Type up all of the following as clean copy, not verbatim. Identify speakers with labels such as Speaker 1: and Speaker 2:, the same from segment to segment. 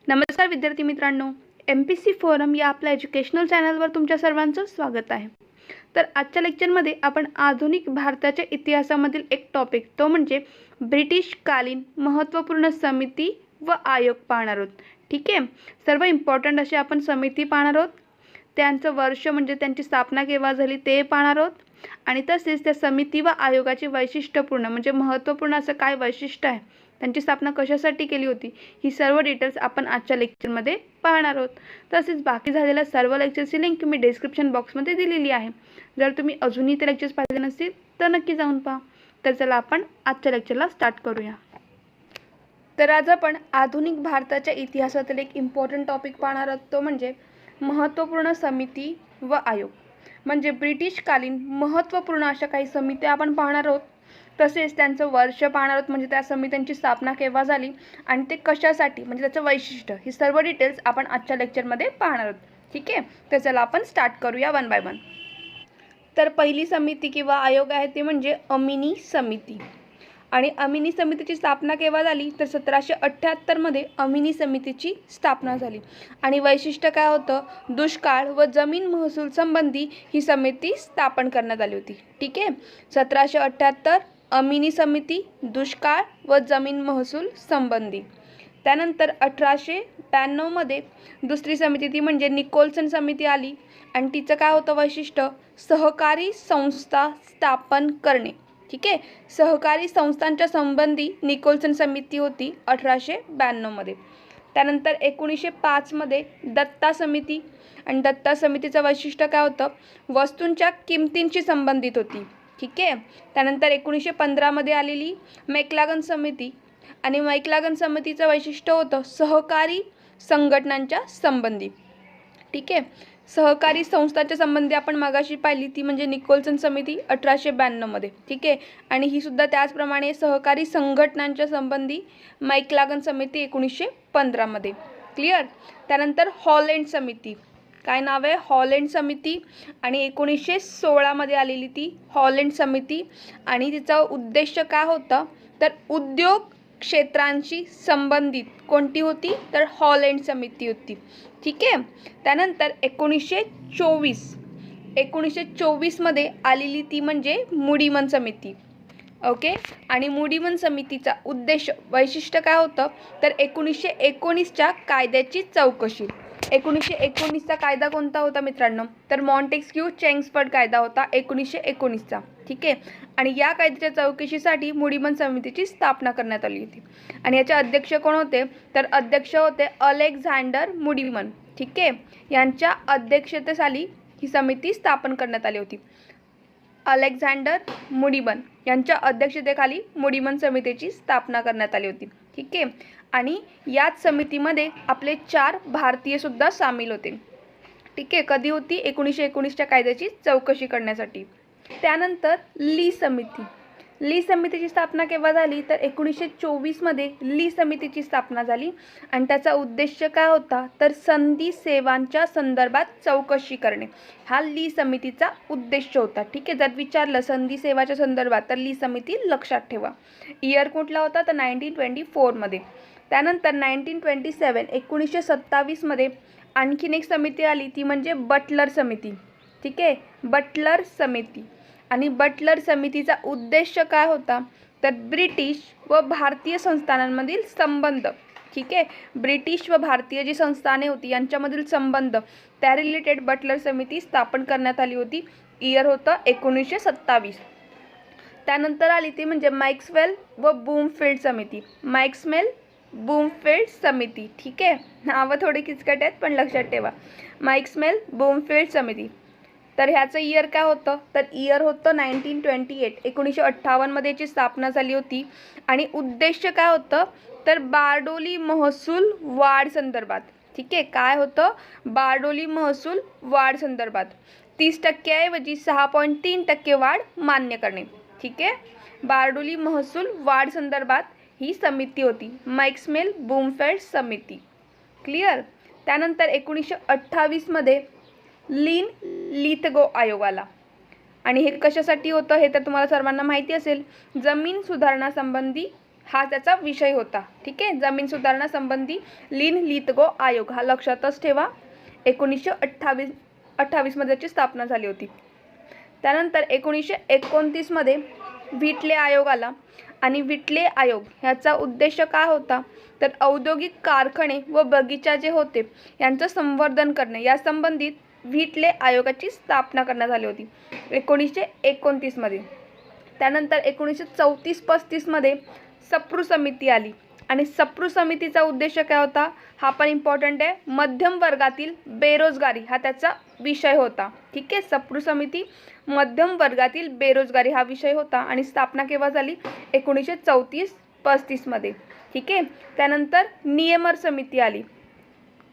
Speaker 1: नमस्कार विद्यार्थी मित्रांनो, MPSC फोरम या आपल्या एज्युकेशनल चॅनलवर तुमच्या सर्वांचं स्वागत आहे। तर आजच्या लेक्चरमध्ये आपण आधुनिक भारताच्या इतिहासामधील एक टॉपिक तो म्हणजे ब्रिटिश कालीन महत्त्वपूर्ण समिती व आयोग पाहणार आहोत। ठीक आहे, सर्व इम्पॉर्टंट असे आपण समिती पाहणार आहोत, त्यांचं वर्ष म्हणजे त्यांची स्थापना केव्हा झाली ते पाहणार आहोत आणि तसेच त्या समिती व आयोगाचे वैशिष्ट्यपूर्ण म्हणजे महत्त्वपूर्ण असं काय वैशिष्ट्य आहे, त्यांची स्थापना कशासाठी केली होती, ही सर्व डिटेल्स आपण आजच्या लेक्चरमध्ये पाहणार आहोत। तसेच बाकी झालेल्या सर्व लेक्चरची लिंक मी डिस्क्रिप्शन बॉक्समध्ये दिलेली आहे। जर तुम्ही अजूनही ते लेक्चर्स पाहिले नसतील तर नक्की जाऊन पहा। तर चला आपण आजच्या लेक्चरला स्टार्ट करूया। तर आज आपण आधुनिक भारताच्या इतिहासातील एक इम्पॉर्टंट टॉपिक पाहणार आहोत, तो म्हणजे महत्त्वपूर्ण समिती व आयोग। म्हणजे ब्रिटिश कालीन महत्त्वपूर्ण अशा काही समित्या आपण पाहणार आहोत, तसेच त्यांचं वर्ष पाहणार आहोत म्हणजे त्या समित्यांची स्थापना केव्हा झाली आणि ते कशासाठी म्हणजे त्याचं वैशिष्ट्य, ही सर्व डिटेल्स आपण आजच्या लेक्चरमध्ये पाहणार आहोत। ठीक आहे, तर चला आपण स्टार्ट करूया वन बाय वन। तर पहिली समिती किंवा आयोग आहे ते म्हणजे अमिनी समिती। आणि अमिनी समितीची स्थापना केव्हा झाली तर 1778 मध्ये अमिनी समितीची स्थापना झाली। आणि वैशिष्ट्य काय होतं, दुष्काळ व जमीन महसूल संबंधी ही समिती स्थापन करण्यात आली होती। ठीक आहे, 1778 अमिनी समिती, दुष्काळ व जमीन महसूल संबंधी। त्यानंतर 1892 मध्ये दुसरी समिती ती म्हणजे निकोलसन समिती आली आणि तिचं काय होतं वैशिष्ट्य, सहकारी संस्था स्थापन करणे। ठीक आहे, सहकारी संस्थांच्या संबंधी निकोलसन समिती होती 1892 मध्ये। त्यानंतर 1905 मध्ये दत्ता समिती, आणि दत्ता समितीचं वैशिष्ट्य काय होतं, वस्तूंच्या किमतींशी संबंधित होती। ठीक आहे, त्यानंतर 1915 मध्ये आलेली मैक्लागन समिती, आणि मैक्लागन समितीचं वैशिष्ट्य होतं सहकारी संघटनांच्या संबंधी। ठीक आहे, सहकारी संस्थांच्या संबंधी आपण मागाशी पाहिली ती म्हणजे निकोलसन समिती 1892 मध्ये। ठीक आहे, आणि ही सुद्धा त्याचप्रमाणे सहकारी संघटनांच्या संबंधी मैक्लागन समिती 1915 मध्ये। क्लिअर। त्यानंतर हॉलैंड समिती, काय नाव आहे, हॉलैंड समिती, आणि 1916 मध्ये आलेली ती हॉलैंड समिती, आणि तिचा उद्देश काय होता तर उद्योग क्षेत्रांशी संबंधित कोणती होती तर हॉलैंड समिती होती। ठीक आहे, त्यानंतर 1924 मध्ये आलेली ती म्हणजे मुडीमन समिती। ओके, आणि मुडीमन समितीचा उद्देश वैशिष्ट्य काय होतं तर 1919च्या कायद्याची चौकशी। 1919चा कायदा कोणता होता मित्रांनो तर मॉन्टेस्क्यू चेम्सफोर्ड कायदा होता 1919चा। ठीक आहे, आणि या कायद्याच्या चौकशीसाठी मुडीमन समितीची स्थापना करण्यात आली होती। आणि याचे अध्यक्ष कोण होते तर अध्यक्ष होते अलेक्झांडर मुडीमन। ठीक आहे, यांच्या अध्यक्षतेखाली ही समिती स्थापन करण्यात आली होती। अलेक्झांडर मुडीमन यांच्या अध्यक्षतेखाली मुडीमन समितीची स्थापना करण्यात आली होती। ठीक आहे, आणि याच समितीमध्ये आपले 4 भारतीय सुद्धा सामील होते। ठीक आहे, कधी होती 1919च्या कायद्याची चौकशी करण्यासाठी। त्यानंतर ली समिती, ली समितीची स्थापना केव्हा झाली तर 1924 मध्ये ली समितीची स्थापना झाली, आणि त्याचा उद्देश काय होता तर संधी सेवांच्या संदर्भात चौकशी करणे, हा ली समितीचा उद्देश होता। ठीक आहे, जर विचारलं संधी सेवाच्या संदर्भात तर ली समिती लक्षात ठेवा। इयर कुठला होता तर 1924 मध्ये। त्यानंतर 1927 मध्ये आणखीन एक समिती आली ती म्हणजे बटलर समिती। ठीक आहे, बटलर समिती, आणि बटलर समितीचा उद्देश काय होता तर ब्रिटिश व भारतीय संस्थानांमधील संबंध। ठीक आहे, ब्रिटिश व भारतीय जी संस्थाने होती यांच्यामधील संबंध त्या रिलेटेड बटलर समिती स्थापन करण्यात आली होती। इयर होतं 1927। त्यानंतर आली ती म्हणजे मॅक्सवेल व बूमफिल्ड समिती, मॅक्सवेल बूमफिल्ड समिती। ठीक आहे, नावं थोडी किचकट आहेत पण लक्षात ठेवा, मॅक्सवेल बूमफिल्ड समिती। तर ह्याचं इयर काय होतं तर इयर होतं 1928, 1958 मध्ये याची स्थापना झाली होती। आणि उद्देश काय होतं तर बारडोली महसूल वाढ संदर्भात। ठीक आहे, काय होतं बारडोली महसूल वाढ संदर्भात 30% ऐवजी 6.3% वाढ मान्य करणे। ठीक आहे, बारडोली महसूल वाढ संदर्भात ही समिती होती मॅक्सवेल बूमफिल्ड समिती। क्लिअर। त्यानंतर 1928 मध्ये लिथगो आयोग आला, आणि हे कशासाठी होतं हे तर तुम्हाला सर्वांना माहिती असेल, जमीन सुधारणा संबंधी हा त्याचा विषय होता. ठीक आहे, जमीन सुधारणा संबंधी लिहितगो आयोग हा लक्षातच ठेवा. 1928 मध्ये त्याची स्थापना झाली होती. त्यानंतर 1929 मध्ये व्हिटले आयोग आला आणि व्हिटले आयोग ह्याचा उद्देश काय होता तर औद्योगिक कारखाने व बगीचा जे होते यांचं संवर्धन करणे या संबंधित व्हिटले आयोगाची स्थापना करण्यात आली होती 1929 मध्ये. त्यानंतर 1934-35 मध्ये सप्रू समिती आली आणि सप्रू समितीचा उद्देश काय होता हा पण इम्पॉर्टंट आहे. मध्यम वर्गातील बेरोजगारी हा त्याचा विषय होता. ठीक आहे, सप्रू समिती मध्यम वर्गातील बेरोजगारी हा विषय होता आणि स्थापना केव्हा झाली 1934-35 मध्ये. ठीक आहे, त्यानंतर नियमन समिती आली.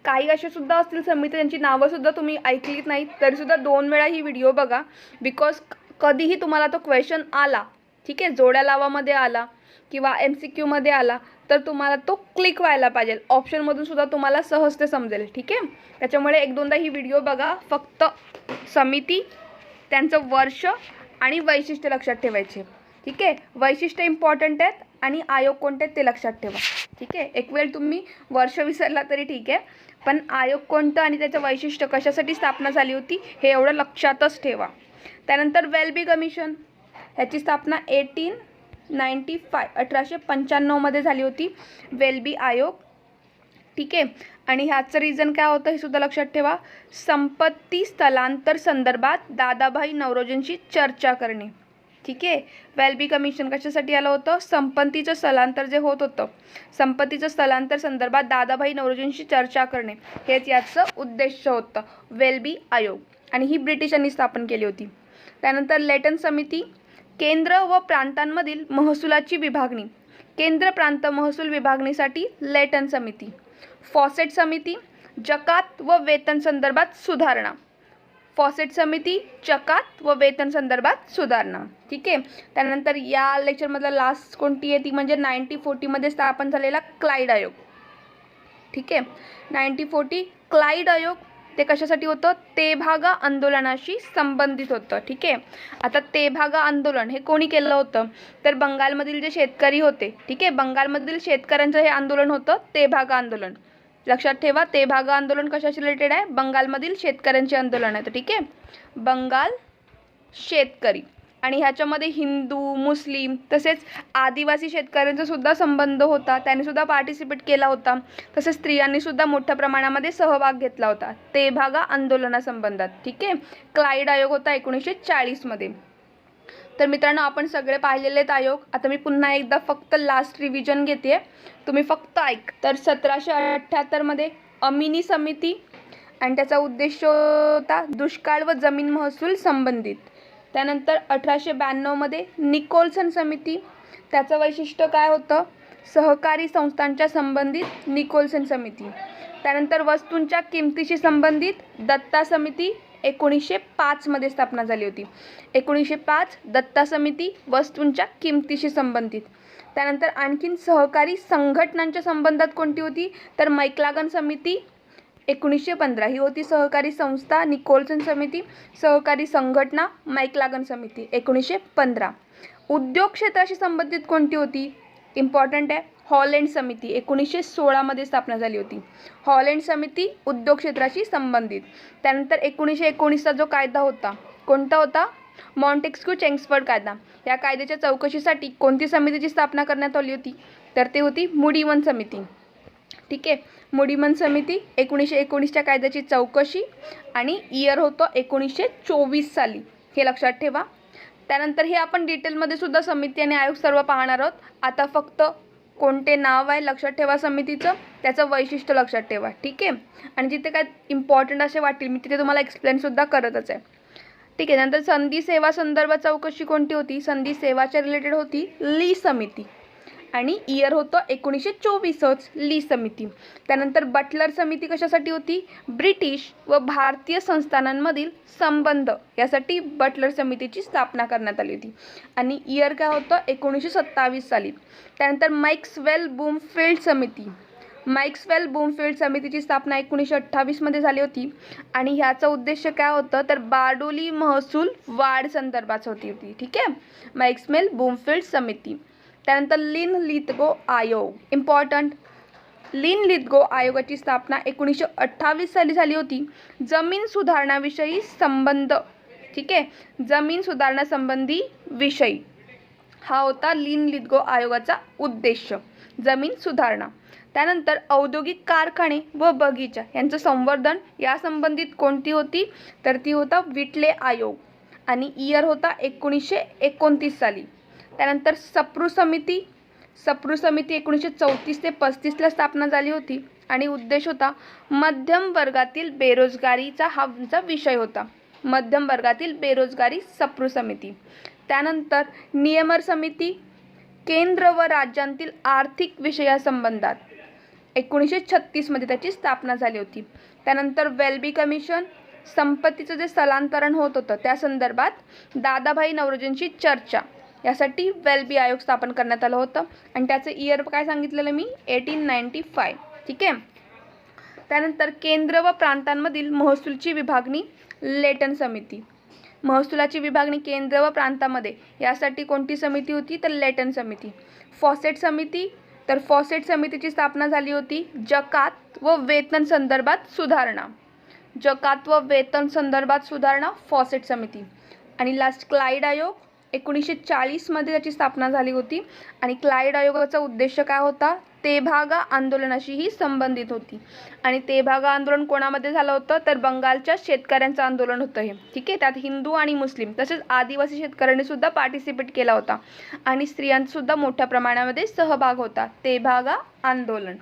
Speaker 1: काही असे सुद्धा असतील समिती त्यांची नावं सुद्धा तुम्ही ऐकलीत नाहीत तरी सुद्धा 2 वेळा ही व्हिडिओ बघा, बिकॉज कधीही तुम्हाला तो क्वेश्चन आला, ठीक आहे, जोड्या लावामध्ये आला किंवा MCQ मध्ये आला तर तुम्हाला तो क्लिक व्हायला पाहिजे. ऑप्शनमधून सुद्धा तुम्हाला सहज ते समजेल. ठीक आहे, त्याच्यामुळे 1-2दा ही व्हिडिओ बघा. फक्त समिती, त्यांचं वर्ष आणि वैशिष्ट्य लक्षात ठेवायचे. ठीक आहे, वैशिष्ट्य इम्पॉर्टंट आहेत आणि आयोग कोणते आहेत ते लक्षात ठेवा. ठीक आहे, एक वेळ तुम्ही वर्ष विसरला तरी ठीक आहे, पण आयोग कोणतं आणि त्याचं वैशिष्ट्य कशासाठी स्थापना झाली होती हे एवढं लक्षातच ठेवा. त्यानंतर वेलबी कमिशन ह्याची स्थापना 1895 मध्ये झाली होती, वेलबी आयोग. ठीक आहे, आणि ह्याचं रिझन काय होतं हे सुद्धा लक्षात ठेवा. संपत्ती स्थलांतर संदर्भात दादाभाई नौरोजींशी चर्चा करणे. ठीक आहे, वेलबी कमिशन कशासाठी आलं होतं, संपत्तीचं स्थलांतर जे होत होतं, संपत्तीचं स्थलांतर संदर्भात दादाभाई नौरोजींशी चर्चा करणे हेच याचं उद्देश होतं वेलबी आयोग, आणि ही ब्रिटिशांनी स्थापन केली होती. त्यानंतर लेटन समिती, केंद्र व प्रांतांमधील महसुलाची विभागणी, केंद्र प्रांत महसूल विभागणीसाठी लेटन समिती. फॉसेट समिती, जकात व वेतन संदर्भात सुधारणा, फॉसेट समिती जकात व वेतन संदर्भात सुधारणा. ठीक आहे, त्यानंतर या लेक्चरमधला लास्ट कोणती आहे ती म्हणजे 1940 मध्ये स्थापन झालेला क्लाइड आयोग. ठीक आहे, 1940 क्लाइड आयोग ते कशासाठी होतं, तेभागा आंदोलनाशी संबंधित होतं. ठीक आहे, आता तेभागा आंदोलन हे कोणी केलं होतं तर बंगालमधील जे शेतकरी होते, ठीक आहे, बंगालमधील शेतकऱ्यांचं हे आंदोलन होतं तेभागा आंदोलन. लक्षात ठेवा, तेभागा आंदोलन कशाशी रिलेटेड आहे, बंगालमधील शेतकऱ्यांचे आंदोलन आहे. ठीक आहे, बंगाल शेतकरी, आणि ह्याच्यामध्ये हिंदू, मुस्लिम तसेच आदिवासी शेतकऱ्यांचा सुद्धा संबंध होता, त्यांनी सुद्धा पार्टिसिपेट केला होता. तसेच स्त्रियांनी सुद्धा मोठ्या प्रमाणामध्ये सहभाग घेतला होता तेभागा आंदोलनासंबंधात. ठीक आहे, क्लाइड आयोग होता 1940 मध्ये. तर मित्रांनो, आपण सगळे पाहिलेले आहेत आयोग. आता मी पुन्हा एकदा फक्त लास्ट रिव्हिजन घेते, तुम्ही फक्त ऐक. तर 1778 मध्ये अमिनी समिती आणि त्याचा उद्देश होता दुष्काळ व जमीन महसूल संबंधित. त्यानंतर 1892 मध्ये निकोलसन समिती, त्याचं वैशिष्ट्य काय होतं, सहकारी संस्थांच्या संबंधित निकोलसन समिती. त्यानंतर वस्तूंच्या किमतीशी संबंधित दत्ता समिती 1905 मध्ये स्थापना झाली होती. 1905 दत्ता समिती वस्तूंच्या किमतीशी संबंधित. त्यानंतर आणखीन सहकारी संघटनांच्या संबंधात कोणती होती तर मैक्लागन समिती 1915 ही होती सहकारी संस्था. निकोलसन समिती सहकारी संघटना, मैक्लागन समिती 1915. उद्योग क्षेत्राशी संबंधित कोणती होती, इम्पॉर्टंट आहे, हॉलँड समिती 1916 मध्ये स्थापना झाली होती. हॉलँड समिती उद्योग क्षेत्राशी संबंधित. त्यानंतर 1919चा जो कायदा होता कोणता होता, मॉन्टेस्क्यू चेम्सफोर्ड कायदा. या कायद्याच्या चौकशीसाठी कोणती समितीची स्थापना करण्यात आली होती तर ती होती मुडीमन समिती. ठीक आहे, मुडीमन समिती 1919च्या कायद्याची चौकशी आणि इयर होतं 1924 साली, हे लक्षात ठेवा. त्यानंतर हे आपण डिटेलमध्ये सुद्धा समिती आणि आयोग सर्व पाहणार आहोत. आता फक्त कोणते नाव आहे लक्षात ठेवा समितीचं, त्याचं वैशिष्ट्य लक्षात ठेवा. ठीक आहे, आणि जिथे काय इम्पॉर्टंट असे वाटेल मी तिथे तुम्हाला एक्सप्लेनसुद्धा करतच आहे. ठीक आहे, नंतर संधी सेवा संदर्भ चौकशी कोणती होती, संधी सेवाच्या रिलेटेड होती ली समिती आणि इयर होतं 1924च ली समिती. त्यानंतर बटलर समिती कशासाठी होती, ब्रिटिश व भारतीय संस्थानांमधील संबंध यासाठी बटलर समितीची स्थापना करण्यात आली होती आणि इयर काय होतं 1927 साली. त्यानंतर मॅक्सवेल बूमफिल्ड समिती, मॅक्सवेल बूमफिल्ड समितीची स्थापना 1928 मध्ये झाली होती आणि ह्याचा उद्देश काय होतं तर बारडोली महसूल वाढ संदर्भात होती. ठीक आहे, मॅक्सवेल बूमफिल्ड समिती. त्यानंतर लिन लिथगो आयोग, इम्पॉर्टंट. लिन लिथगो आयोगाची स्थापना 1928 साली झाली होती. जमीन सुधारणाविषयी संबंध, ठीक आहे, जमीन सुधारणा संबंधी विषयी हा होता लिन लिथगो आयोगाचा उद्देश, जमीन सुधारणा. त्यानंतर औद्योगिक कारखाने व बगीचा यांचं संवर्धन या संबंधित कोणती होती, तर ती होता विटले आयोग आणि इयर होता 1929 साली. त्यानंतर सप्रू समिती 1934 ते 35ला स्थापना झाली होती आणि उद्देश होता मध्यम वर्गातील बेरोजगारीचा हा विषय होता. मध्यम वर्गातील बेरोजगारी, सप्रू समिती. त्यानंतर नियमन समिती, केंद्र व राज्यांतील आर्थिक विषयासंबंधात 1936 मध्ये त्याची स्थापना झाली होती. त्यानंतर वेल्बी कमिशन, संपत्तीचं जे स्थलांतरण होत होतं त्या संदर्भात दादाभाई नौरोजींची चर्चा यासाठी वेल्बी आयोग स्थापन करण्यात आलं होतं आणि त्याचं इयर काय सांगितलेलं मी 1895, ठीक आहे. त्यानंतर केंद्र व प्रांतांमधील महसूलची विभागणी, लेटन समिती. महसुलाची विभागणी केंद्र व प्रांतामध्ये यासाठी कोणती समिती होती, तर लेटन समिती. फॉसेट समिती, तर फॉसेट समितीची स्थापना झाली होती जकात व वेतन संदर्भात सुधारणा, जकात व वेतन संदर्भात सुधारणा, फॉसेट समिती. आणि लास्ट क्लाइड आयोग 1940 मध्ये त्याची स्थापना झाली होती आणि क्लाइड आयोगाचा उद्देश काय होता, तेभागा आंदोलनाशीही संबंधित होती. आणि तेभागा आंदोलन कोणामध्ये झालं होतं, तर बंगालच्या शेतकऱ्यांचं आंदोलन होतं हे, ठीक आहे. त्यात हिंदू आणि मुस्लिम तसेच आदिवासी शेतकऱ्यांनी सुद्धा पार्टिसिपेट केला होता आणि स्त्रियांचा सुद्धा मोठ्या प्रमाणामध्ये सहभाग होता. तेभागा आंदोलन.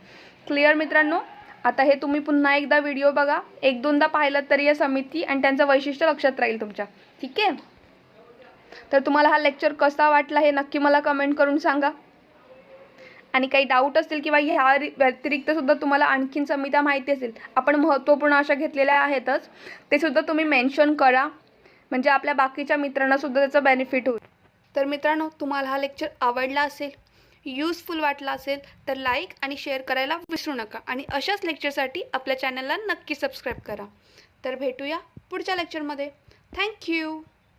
Speaker 1: क्लिअर मित्रांनो. आता हे तुम्ही पुन्हा एकदा व्हिडिओ बघा, एक दोनदा पाहिलं तरी या समिती आणि त्यांचं वैशिष्ट्य लक्षात राहील तुमच्या, ठीक आहे. तर तुम्हाला हा लेक्चर कसा वाटला हे नक्की मला कमेंट करून सांगा. आणि काही डाऊट असतील किंवा ह्या व्यतिरिक्त सुद्धा तुम्हाला आणखीन समित्या माहिती असेल, आपण महत्त्वपूर्ण अशा घेतलेल्या आहेतच, ते सुद्धा तुम्ही मेन्शन करा, म्हणजे आपल्या बाकीच्या मित्रांना सुद्धा त्याचा बेनिफिट होईल. तर मित्रांनो, तुम्हाला हा लेक्चर आवडला असेल, यूजफुल वाटला असेल तर लाईक आणि शेअर करायला विसरू नका आणि अशाच लेक्चरसाठी आपल्या चॅनलला नक्की सबस्क्राईब करा. तर भेटूया पुढच्या लेक्चरमध्ये. थँक्यू.